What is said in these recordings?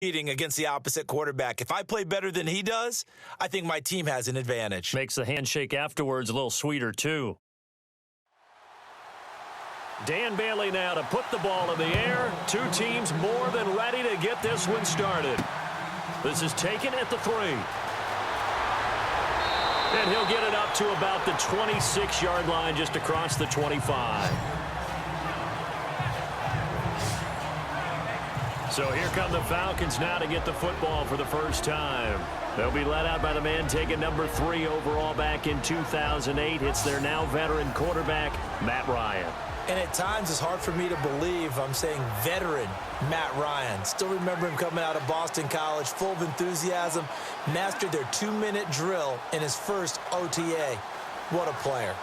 Competing against the opposite quarterback. If I play better than he does, I think my team has an advantage. Makes the handshake afterwards a little sweeter, too. Dan Bailey now to put the ball in the air. Two teams more than ready to get this one started. This is taken at the 3. And he'll get it up to about the 26-yard line, just across the 25. So here come the Falcons now to get the football for the first time. They'll be led out by the man taking number 3 overall back in 2008. It's their now veteran quarterback, Matt Ryan. And at times it's hard for me to believe I'm saying veteran Matt Ryan. Still remember him coming out of Boston College, full of enthusiasm, mastered their 2-minute drill in his first OTA. What a player.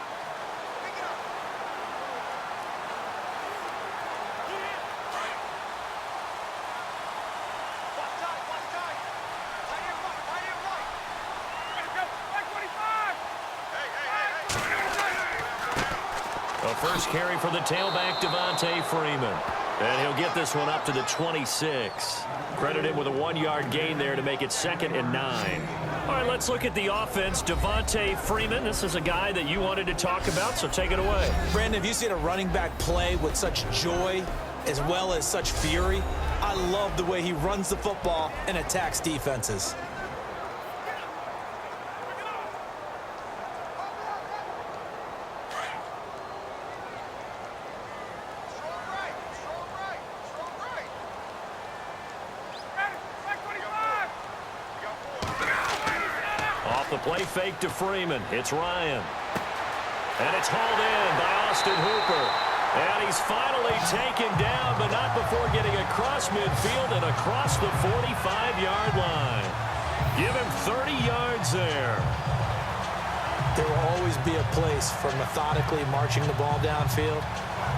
First carry for the tailback, Devontae Freeman. And he'll get this one up to the 26. Credit him with a 1-yard gain there to make it 2nd and 9. All right, let's look at the offense. Devontae Freeman, this is a guy that you wanted to talk about, so take it away. Brandon, have you seen a running back play with such joy as well as such fury? I love the way he runs the football and attacks defenses. The play fake to Freeman. It's Ryan. And it's hauled in by Austin Hooper. And he's finally taken down, but not before getting across midfield and across the 45-yard line. Give him 30 yards there. There will always be a place for methodically marching the ball downfield.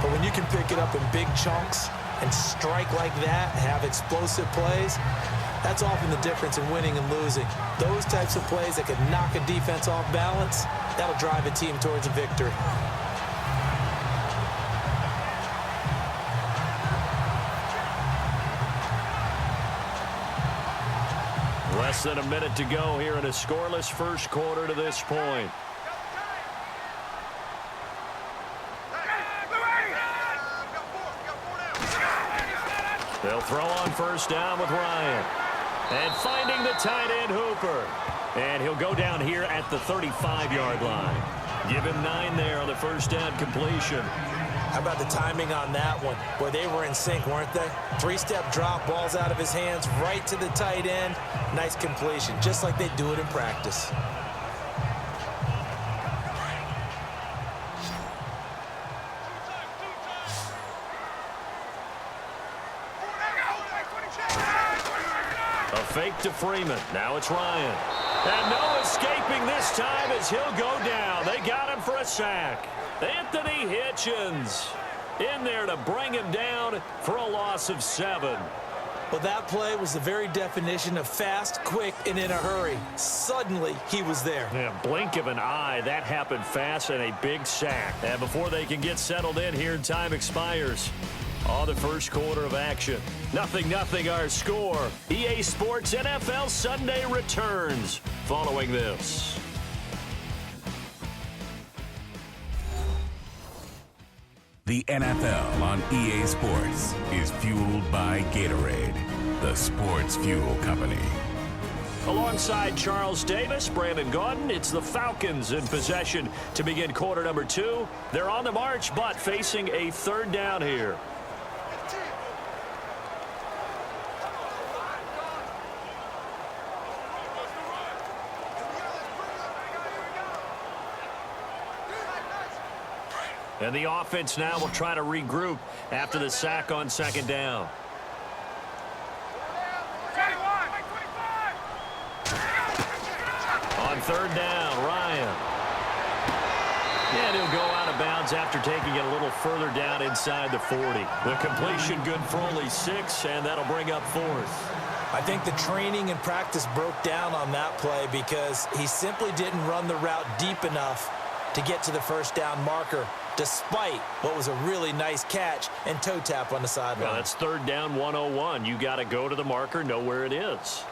But when you can pick it up in big chunks and strike like that, have explosive plays, that's often the difference in winning and losing. Those types of plays that can knock a defense off balance, that'll drive a team towards a victory. Less than a minute to go here in a scoreless first quarter to this point. They'll throw on first down with Ryan. And finding the tight end, Hooper. And he'll go down here at the 35-yard line. Give him 9 there on the first down completion. How about the timing on that one? Where they were in sync, weren't they? 3-step drop, balls out of his hands, right to the tight end. Nice completion, just like they do it in practice. A fake to Freeman. Now it's Ryan. And no escaping this time as he'll go down. They got him for a sack. Anthony Hitchens in there to bring him down for a loss of 7. Well, that play was the very definition of fast, quick, and in a hurry. Suddenly, he was there. Yeah, blink of an eye. That happened fast and a big sack. And before they can get settled in here, time expires. On the first quarter of action. 0-0 our score. EA Sports NFL Sunday returns following this. The NFL on EA Sports is fueled by Gatorade, the sports fuel company. Alongside Charles Davis, Brandon Gaudin, it's the Falcons in possession to begin quarter number 2. They're on the march, but facing a third down here. And the offense now will try to regroup after the sack on second down. On third down, Ryan. And he'll go out of bounds after taking it a little further down inside the 40. The completion good for only 6, and that'll bring up 4th. I think the training and practice broke down on that play because he simply didn't run the route deep enough to get to the first down marker. despite what was a really nice catch and toe tap on the sideline. Well, that's third down 101. You got to go to the marker, know where it is.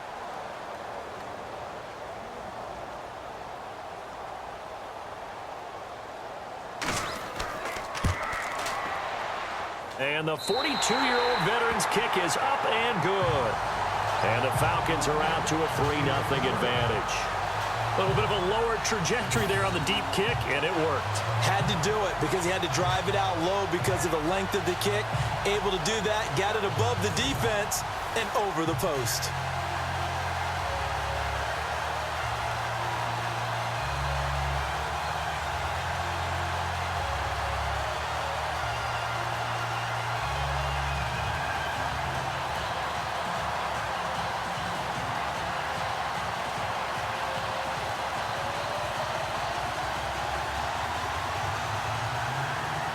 And the 42-year-old veteran's kick is up and good. And the Falcons are out to a 3-0 advantage. A little bit of a lower trajectory there on the deep kick, and it worked. Had to do it because he had to drive it out low because of the length of the kick. Able to do that, got it above the defense and over the post.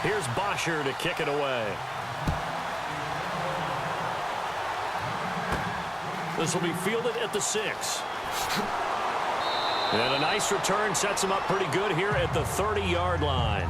Here's Bosher to kick it away. This will be fielded at the 6. And a nice return sets him up pretty good here at the 30-yard line.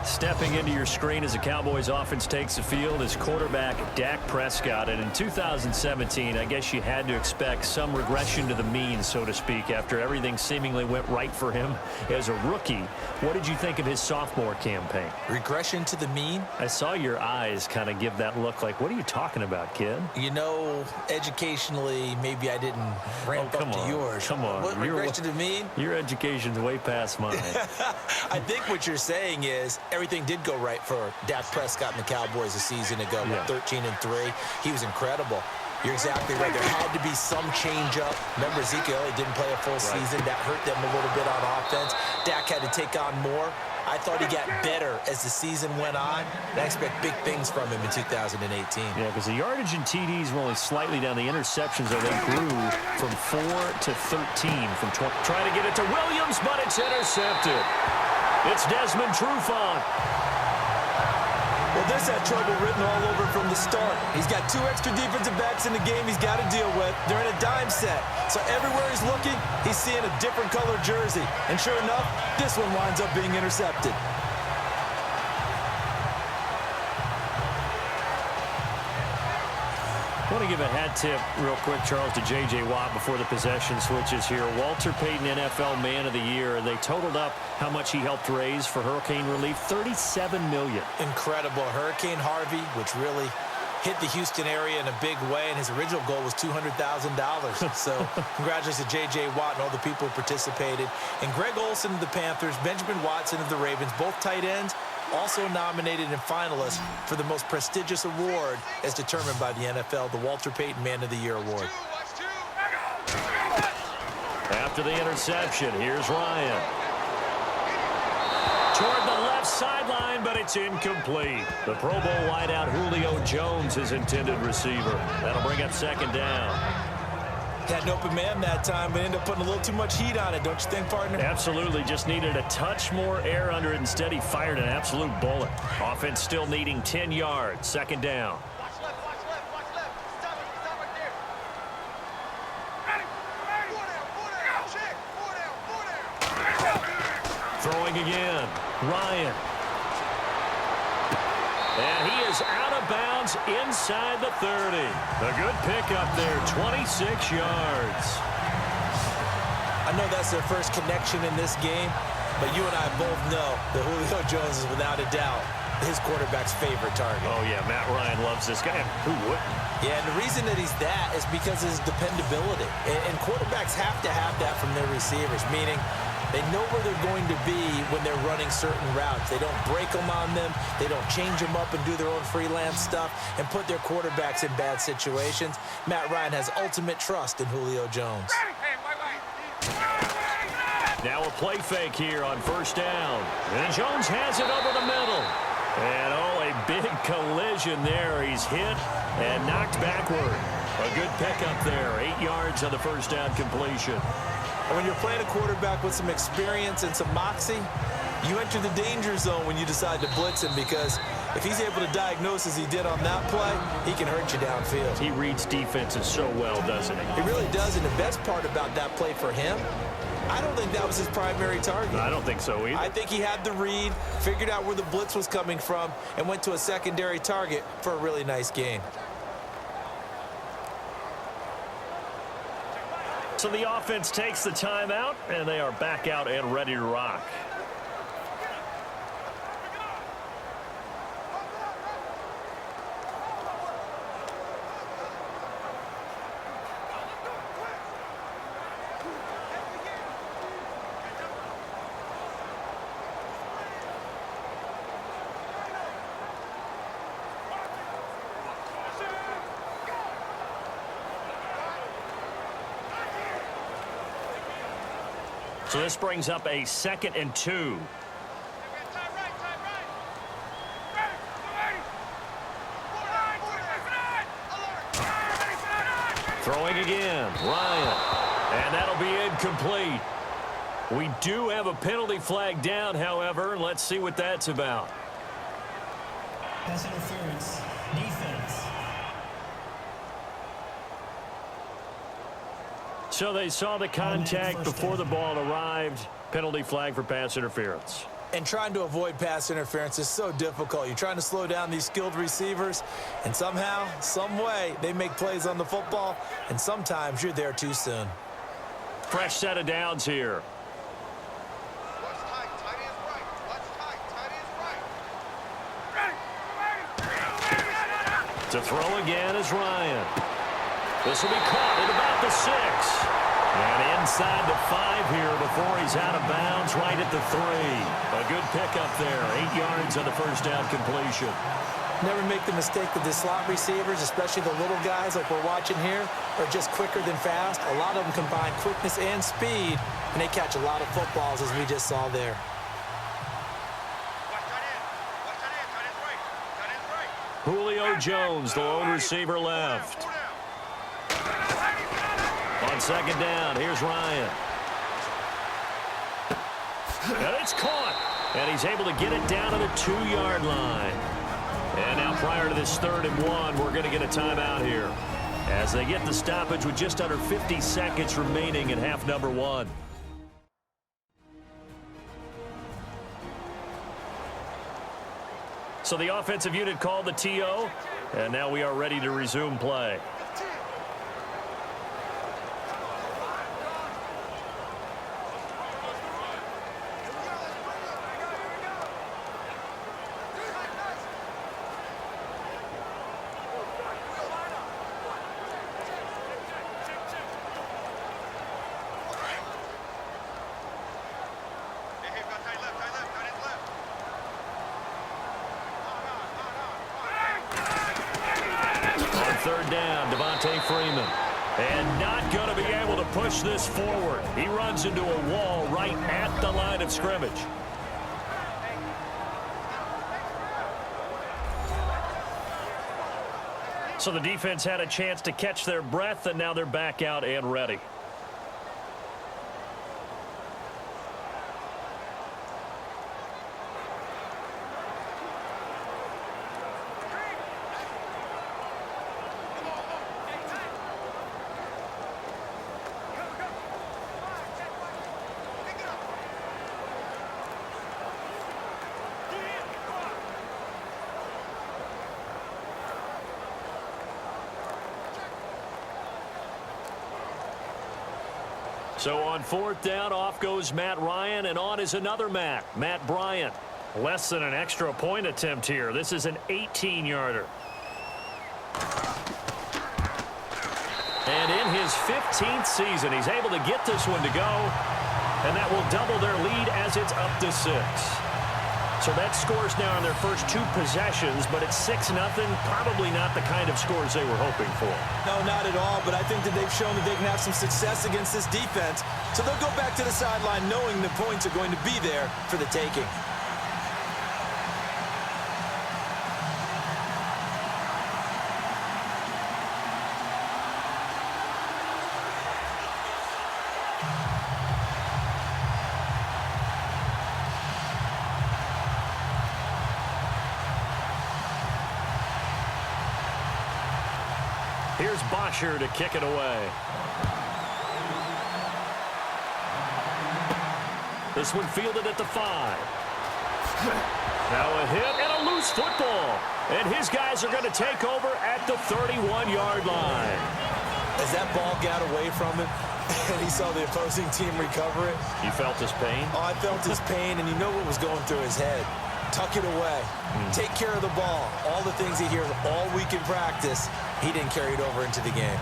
Stepping into your screen as the Cowboys offense takes the field is quarterback Dak Prescott. And in 2017, I guess you had to expect some regression to the mean, so to speak, after everything seemingly went right for him as a rookie. What did you think of his sophomore campaign? Regression to the mean? I saw your eyes kind of give that look like, what are you talking about, kid? You know, educationally, maybe I didn't ramp up to yours. Come on. What regression to the mean? Your education's way past mine. I think what you're saying is everything did go right for Dak Prescott and the Cowboys a season ago. Yeah. 13-3. He was incredible. You're exactly right. There had to be some change up. Remember, Ezekiel didn't play a full season. That hurt them a little bit on offense. Dak had to take on more. I thought he got better as the season went on. I expect big things from him in 2018. Yeah, because the yardage and TDs were only slightly down. The interceptions, though, they grew from 4 to 13 from 20. Trying to get it to Williams, but it's intercepted. It's Desmond Trufant. Well, this had trouble written all over from the start. He's got 2 extra defensive backs in the game he's got to deal with. They're in a dime set. So everywhere he's looking, he's seeing a different color jersey. And sure enough, this one winds up being intercepted. I want to give a hat tip real quick, Charles, to J.J. Watt before the possession switches here. Walter Payton, NFL Man of the Year. They totaled up how much he helped raise for hurricane relief, $37 million. Incredible. Hurricane Harvey, which really hit the Houston area in a big way, and his original goal was $200,000. So congratulations to J.J. Watt and all the people who participated. And Greg Olsen of the Panthers, Benjamin Watson of the Ravens, both tight ends, also nominated and finalists for the most prestigious award as determined by the NFL, the Walter Payton Man of the Year Award. After the interception, here's Ryan. Toward the left sideline, but it's incomplete. The Pro Bowl wideout Julio Jones, his intended receiver. That'll bring up second down. Had an open man that time, but ended up putting a little too much heat on it, don't you think, partner? Absolutely. Just needed a touch more air under it. Instead, he fired an absolute bullet. Offense still needing 10 yards. Second down. Watch left, watch left, watch left. Stop right there. Four down. Throwing again. Ryan. And he is out of bounds inside the 30. A good pickup there, 26 yards. I know that's their first connection in this game, but you and I both know that Julio Jones is without a doubt his quarterback's favorite target. Oh, yeah, Matt Ryan loves this guy. Who wouldn't? Yeah, and the reason that he's that is because of his dependability. And quarterbacks have to have that from their receivers, meaning they know where they're going to be when they're running certain routes. They don't break them on them. They don't change them up and do their own freelance stuff and put their quarterbacks in bad situations. Matt Ryan has ultimate trust in Julio Jones. Now a play fake here on first down. And Jones has it over the middle. And, oh, a big collision there. He's hit and knocked backward. A good pickup there. 8 yards on the first down completion. And when you're playing a quarterback with some experience and some moxie, you enter the danger zone when you decide to blitz him, because if he's able to diagnose as he did on that play, he can hurt you downfield. He reads defenses so well, doesn't he? He really does, and the best part about that play for him I don't think that was his primary target. I don't think so either. I think he had the read, figured out where the blitz was coming from, and went to a secondary target for a really nice gain. So the offense takes the timeout, and they are back out and ready to rock. So this brings up a 2nd and 2. Throwing again, Ryan. And that'll be incomplete. We do have a penalty flag down, however. Let's see what that's about. Pass interference, defense. So they saw the contact before the ball arrived. Penalty flag for pass interference. And trying to avoid pass interference is so difficult. You're trying to slow down these skilled receivers, and somehow, some way, they make plays on the football, and sometimes you're there too soon. Fresh set of downs here. Watch tight. Tight is right. Watch tight. Tight is right. To throw again is Ryan. This will be caught at about the 6. And inside the 5 here before he's out of bounds, right at the 3. A good pickup there. 8 yards on the first down completion. Never make the mistake that the slot receivers, especially the little guys like we're watching here, are just quicker than fast. A lot of them combine quickness and speed, and they catch a lot of footballs, as we just saw there. Watch tight end. Watch tight end. Tight end's right. Tight end's right. Julio Jones, the lone receiver left. Pull down. On 2nd down, here's Ryan. And it's caught. And he's able to get it down to the 2-yard line. And now prior to this 3rd and 1, we're going to get a timeout here, as they get the stoppage with just under 50 seconds remaining in half number 1. So the offensive unit called the TO, and now we are ready to resume play. Hey, got tight left. Tight left. Tight end's left. On 3rd down, Devontae Freeman. And not going to be able to push this forward. He runs into a wall right at the line of scrimmage. So the defense had a chance to catch their breath, and now they're back out and ready. So on 4th down, off goes Matt Ryan, and on is another Matt Bryant. Less than an extra point attempt here. This is an 18-yarder. And in his 15th season, he's able to get this one to go, and that will double their lead as it's up to 6. So that scores now on their first 2 possessions, but it's 6-0. Probably not the kind of scores they were hoping for. No, not at all, but I think that they've shown that they can have some success against this defense. So they'll go back to the sideline knowing the points are going to be there for the taking. Here's Bosher to kick it away. This one fielded at the 5. Now a hit and a loose football. And his guys are going to take over at the 31-yard line. As that ball got away from him, and he saw the opposing team recover it. You felt his pain? Oh, I felt his pain, and you know what was going through his head. Tuck it away. Take care of the ball. All the things he hears all week in practice, he didn't carry it over into the game.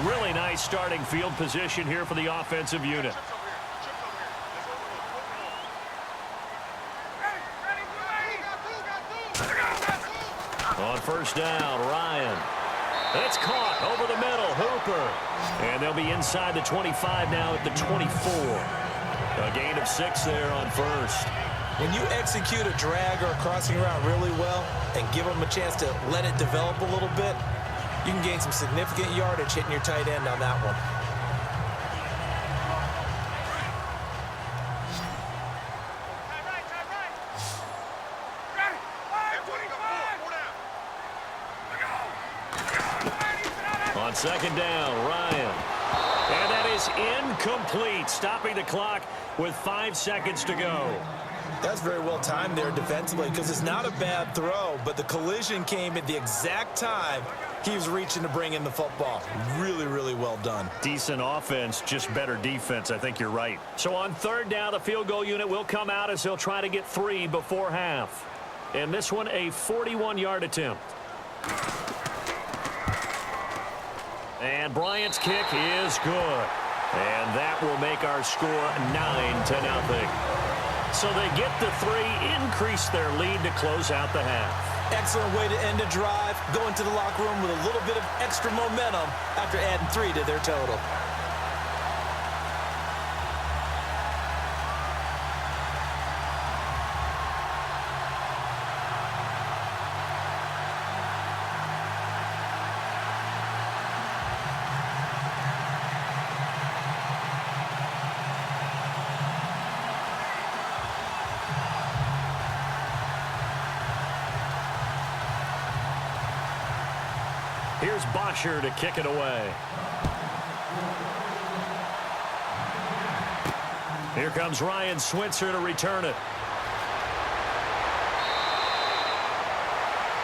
Really nice starting field position here for the offensive unit. On first down, Ryan. It's caught over the middle, Hooper. And they'll be inside the 25 now at the 24. A gain of 6 there on first. When you execute a drag or a crossing route really well and give them a chance to let it develop a little bit, you can gain some significant yardage hitting your tight end on that one. On second down, Ryan. And that is incomplete, stopping the clock with 5 seconds to go. That's very well timed there defensively because it's not a bad throw, but the collision came at the exact time he was reaching to bring in the football. Really, really well done. Decent offense, just better defense. I think you're right. So on third down, the field goal unit will come out as they'll try to get 3 before half. And this one, a 41-yard attempt. And Bryant's kick is good. And that will make our score 9-0. So they get the 3, increase their lead to close out the half. Excellent way to end a drive. Go into the locker room with a little bit of extra momentum after adding 3 to their total. Here's Bosher to kick it away. Here comes Ryan Switzer to return it.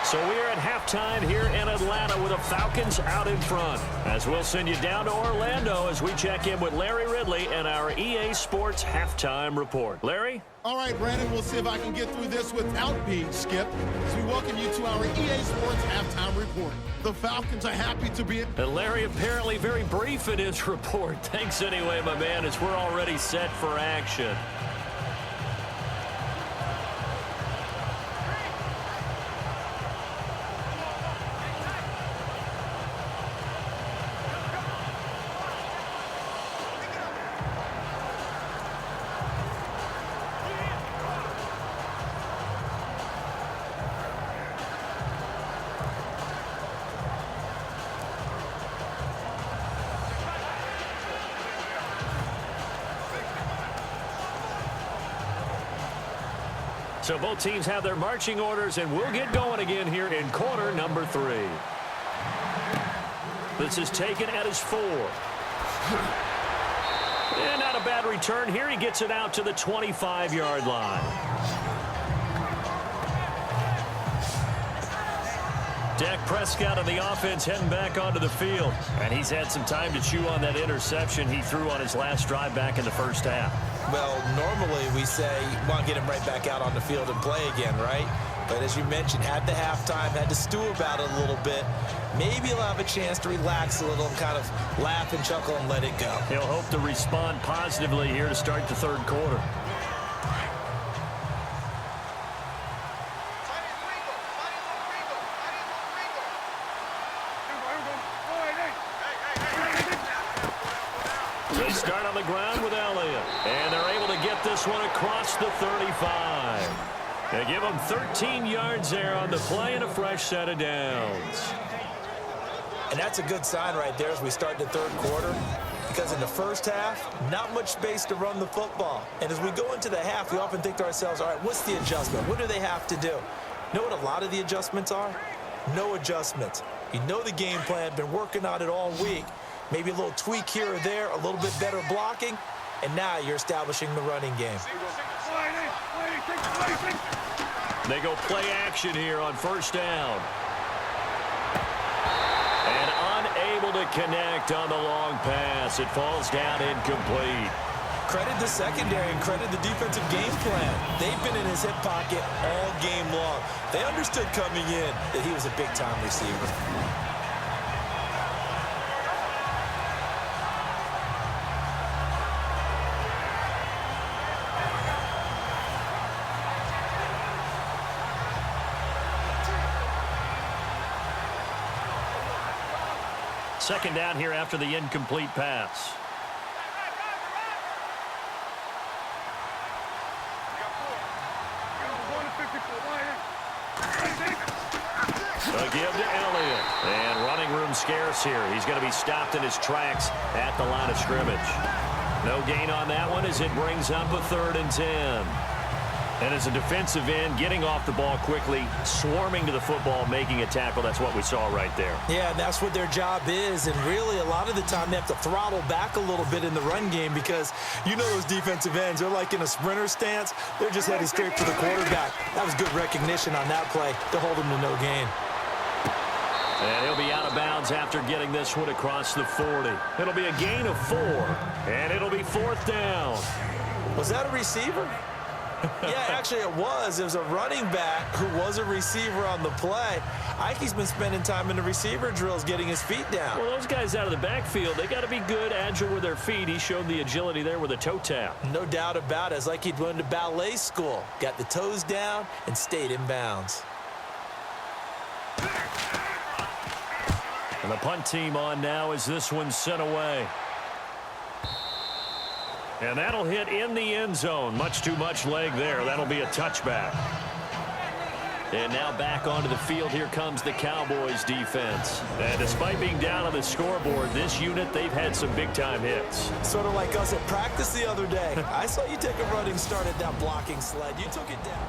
So we are at halftime here in Atlanta with the Falcons out in front. As we'll send you down to Orlando as we check in with Larry Ridley and our EA Sports halftime report. Larry? All right, Brandon, we'll see if I can get through this without being skipped as we welcome you to our EA Sports halftime report. The Falcons are happy to be... And Larry apparently very brief in his report. Thanks anyway, my man, as we're already set for action. So both teams have their marching orders, and we'll get going again here in quarter number 3. This is taken at his 4. And not a bad return here. He gets it out to the 25-yard line. Dak Prescott of the offense heading back onto the field. And he's had some time to chew on that interception he threw on his last drive back in the first half. Well, normally we say, want to get him right back out on the field and play again, right? But as you mentioned, had the halftime, had to stew about it a little bit. Maybe he'll have a chance to relax a little and kind of laugh and chuckle and let it go. He'll hope to respond positively here to start the third quarter. They start on the ground with Elliott, and they're able to get this one across the 35. They give them 13 yards there on the play and a fresh set of downs. And that's a good sign right there as we start the third quarter, because in the first half, not much space to run the football. And as we go into the half, we often think to ourselves, all right, what's the adjustment? What do they have to do? You know what a lot of the adjustments are? No adjustments. You know the game plan, been working on it all week. Maybe a little tweak here or there, a little bit better blocking, and now you're establishing the running game. They go play action here on first down. And unable to connect on the long pass. It falls down incomplete. Credit the secondary and credit the defensive game plan. They've been in his hip pocket all game long. They understood coming in that he was a big-time receiver. Second down here after the incomplete pass. A give to Elliott. And running room scarce here. He's going to be stopped in his tracks at the line of scrimmage. No gain on that one as it brings up a 3rd and 10. And as a defensive end, getting off the ball quickly, swarming to the football, making a tackle, that's what we saw right there. Yeah, and that's what their job is. And really, a lot of the time, they have to throttle back a little bit in the run game because you know those defensive ends, they're like in a sprinter stance. They're just heading straight for the quarterback. That was good recognition on that play to hold him to no gain. And he'll be out of bounds after getting this one across the 40. It'll be a gain of 4, and it'll be 4th down. Was that a receiver? Yeah, actually it was. It was a running back who was a receiver on the play. Ike's been spending time in the receiver drills getting his feet down. Well, those guys out of the backfield, they got to be good, agile with their feet. He showed the agility there with a toe tap. No doubt about it. It's like he'd went to ballet school. Got the toes down and stayed in bounds. And the punt team on now as this one's sent away. And that'll hit in the end zone. Much too much leg there. That'll be a touchback. And now back onto the field. Here comes the Cowboys defense. And despite being down on the scoreboard, this unit, they've had some big-time hits. Sort of like us at practice the other day. I saw you take a running start at that blocking sled. You took it down.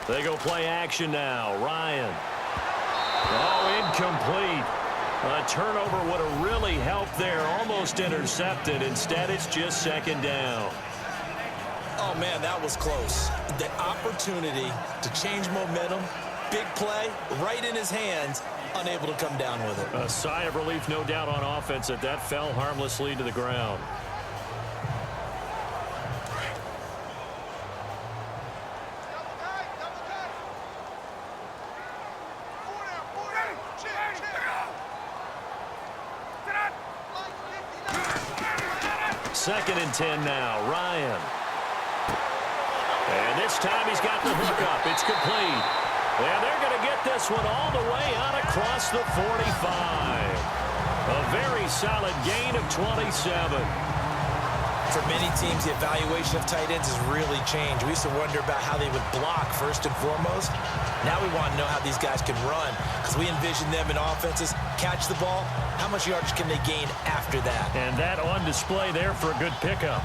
They go play action now. Ryan. Oh, incomplete. A turnover would have really helped there. Almost intercepted. Instead, it's just 2nd down. Oh, man, that was close. The opportunity to change momentum, big play, right in his hands, unable to come down with it. A sigh of relief, no doubt, on offense that fell harmlessly to the ground. Second and 10 now. Ryan. And this time he's got the hook up. It's complete. And they're going to get this one all the way out across the 45. A very solid gain of 27. For many teams, the evaluation of tight ends has really changed. We used to wonder about how they would block first and foremost. Now we want to know how these guys can run because we envision them in offenses, catch the ball, how much yardage can they gain after that? And that on display there for a good pickup.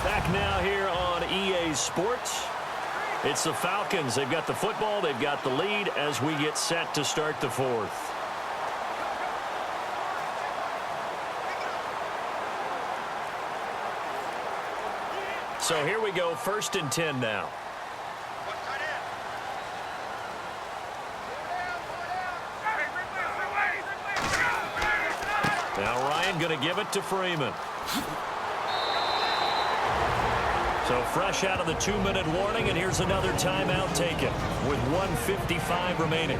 Back now here on EA Sports. It's the Falcons. They've got the football. They've got the lead as we get set to start the 4th. So here we go, 1st and 10 now. Now Ryan going to give it to Freeman. So fresh out of the 2-minute warning, and here's another timeout taken with 1:55 remaining.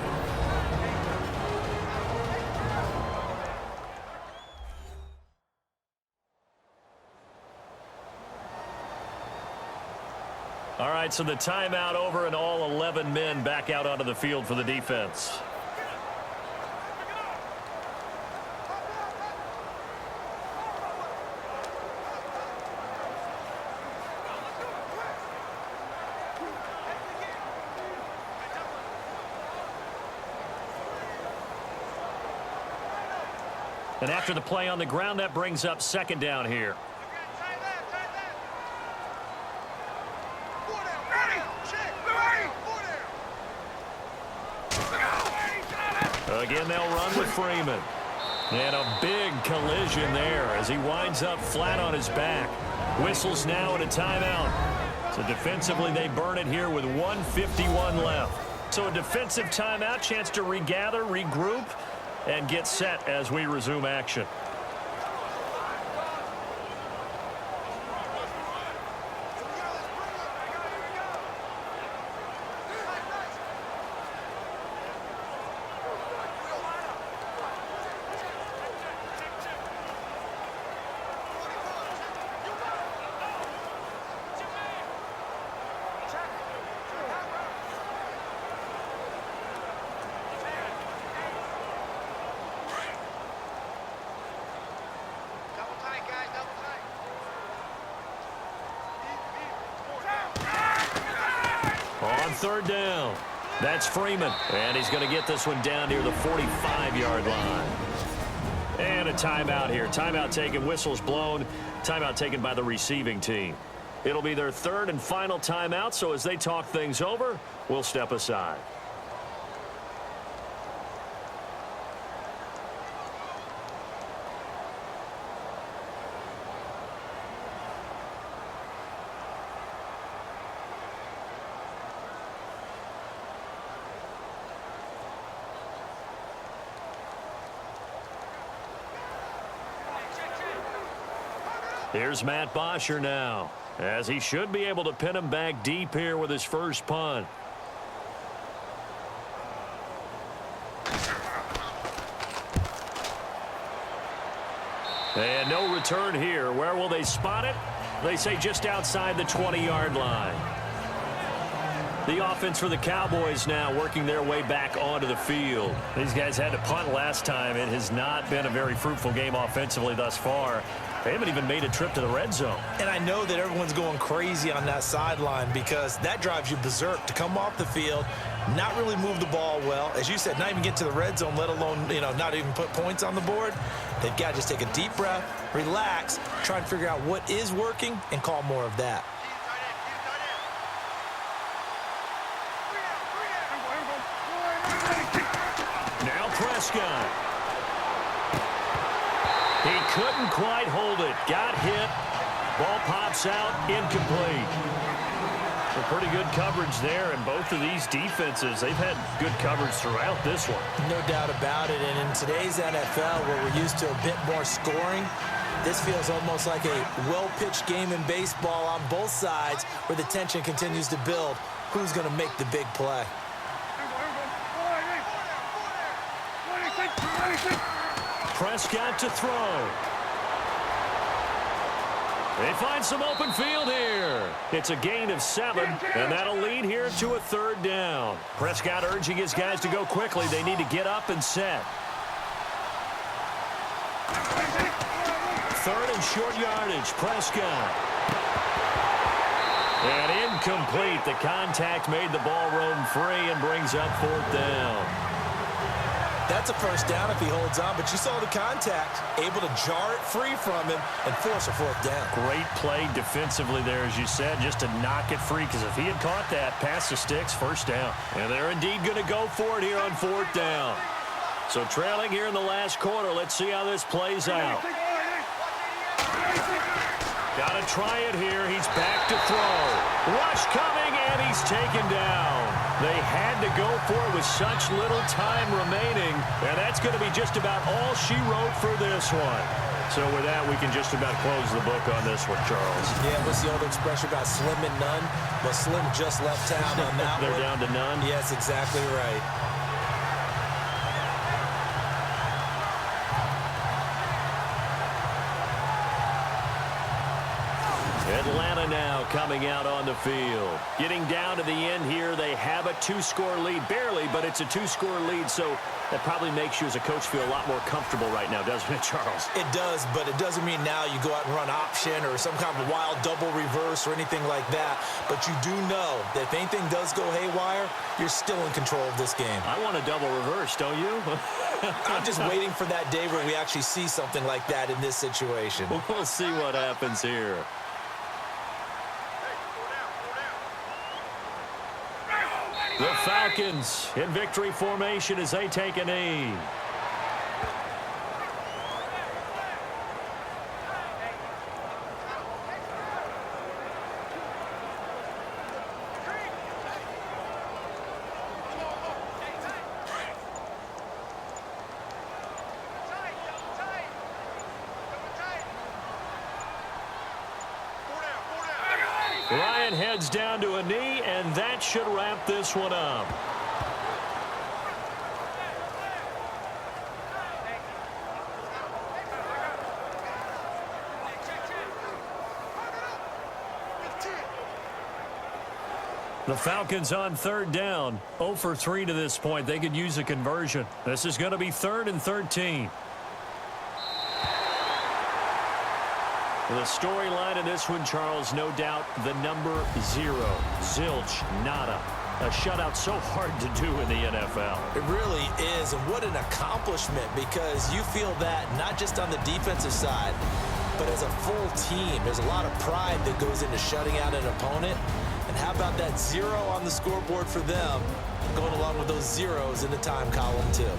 right, so the timeout over and all 11 men back out onto the field for the defense. And after the play on the ground, that brings up second down here. Again, they'll run with Freeman. And a big collision there as he winds up flat on his back. Whistles now at a timeout. So defensively, they burn it here with 1:51 left. So a defensive timeout, chance to regather, regroup, and get set as we resume action. On third down, that's Freeman. And he's going to get this one down near the 45-yard line. And a timeout here. Timeout taken, whistles blown. Timeout taken by the receiving team. It'll be their third and final timeout, so as they talk things over, we'll step aside. Here's Matt Bosher now, as he should be able to pin him back deep here with his first punt. And no return here. Where will they spot it? They say just outside the 20-yard line. The offense for the Cowboys now working their way back onto the field. These guys had to punt last time. It has not been a very fruitful game offensively thus far. They haven't even made a trip to the red zone. And I know that everyone's going crazy on that sideline because that drives you berserk to come off the field, not really move the ball well. As you said, not even get to the red zone, let alone, not even put points on the board. They've got to just take a deep breath, relax, try and figure out what is working, and call more of that. Now Prescott. He couldn't quite hold it. Got hit. Ball pops out. Incomplete. So pretty good coverage there, and both of these defenses, they've had good coverage throughout this one. No doubt about it, and in today's NFL, where we're used to a bit more scoring, this feels almost like a well-pitched game in baseball on both sides where the tension continues to build. Who's going to make the big play? Prescott to throw. They find some open field here. It's a gain of 7, and that'll lead here to a third down. Prescott urging his guys to go quickly. They need to get up and set. Third and short yardage. Prescott. And incomplete. The contact made the ball roam free and brings up fourth down. That's a first down if he holds on, but you saw the contact, able to jar it free from him and force a fourth down. Great play defensively there, as you said, just to knock it free, because if he had caught that, past the sticks, first down. And they're indeed going to go for it here on fourth down. So trailing here in the last quarter, let's see how this plays out. Got to try it here. He's back to throw. Rush coming, and he's taken down. They had to go for it with such little time remaining, and that's going to be just about all she wrote for this one. So with that, we can just about close the book on this one, Charles. Yeah, what's the old expression about slim and none? Well, Slim just left town on that one. They're down to none? Yes, exactly right. Atlanta now coming out on the field. Getting down to the end here, they have a 2-score lead. Barely, but it's a 2-score lead, so that probably makes you as a coach feel a lot more comfortable right now, doesn't it, Charles? It does, but it doesn't mean now you go out and run option or some kind of wild double reverse or anything like that. But you do know that if anything does go haywire, you're still in control of this game. I want a double reverse, don't you? I'm just waiting for that day where we actually see something like that in this situation. We'll see what happens here. The Falcons in victory formation as they take a knee. Ryan heads down to a knee, and that should wrap this one up. The Falcons on 3rd down. 0 for 3 to this point. They could use a conversion. This is going to be 3rd and 13. The storyline in this one, Charles, no doubt the number 0. Zilch, nada. A shutout so hard to do in the NFL. It really is, and what an accomplishment, because you feel that not just on the defensive side, but as a full team. There's a lot of pride that goes into shutting out an opponent. And how about that 0 on the scoreboard for them, going along with those zeros in the time column, too.